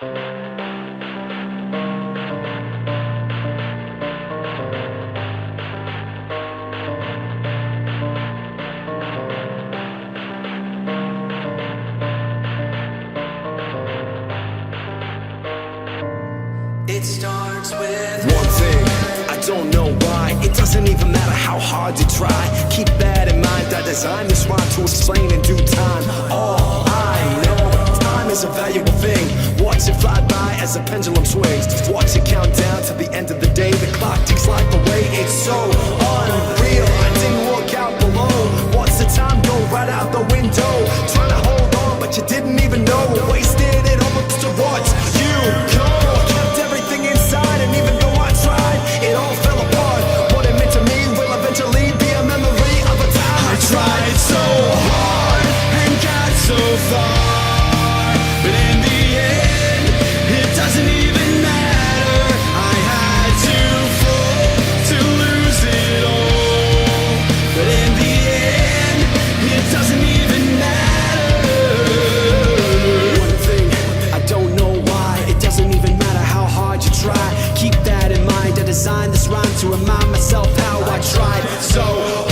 It starts with one thing, I don't know why. It doesn't even matter how hard you try. Keep that in mind, I designed this rhyme to explain in due time. All I know, time is a valuable thing. Watch it fly by as the pendulum swings. Watch it count down to the end of the day. The clock ticks like the way it's so unreal. I didn't look out below. Watch the time go right out the window. Trying to hold on, but you didn't even know. Wasted it almost to watch you go. And even though I tried, it all fell apart. What it meant to me will eventually be a memory of a time I tried so hard and got so far, but in the end, it doesn't even matter. I had to fall to lose it all, but in the end, it doesn't even matter. One thing, I don't know why. It doesn't even matter how hard you try. Keep that in mind, I designed this rhyme to remind myself how I tried so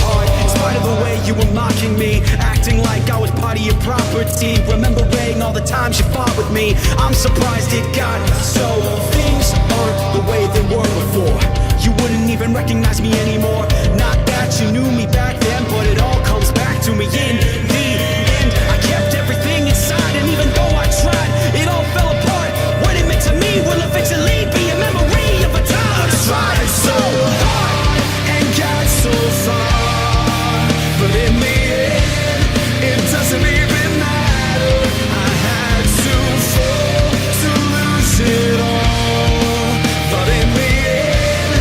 hard. In spite of the way you were mocking me, acting like I was part of your property, remembering all the times you fought with me. I'm surprised it got so. Things aren't the way they were before. You wouldn't even recognize me anymore. Not that you knew me back then, but it all comes back to me in the end. I kept everything inside, and even though I tried, it all fell apart. What it meant to me will eventually be a memory of a time I tried so hard and got so far, but in the end, it doesn't even matter. I had to fall to lose it all, but in the end,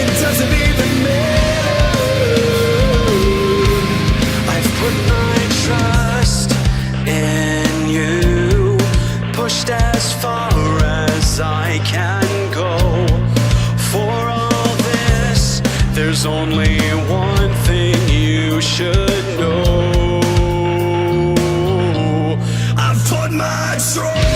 it doesn't even matter. I've put my trust in you, pushed as far as I can go. For all this, there's only one thing you should know. I've put my trust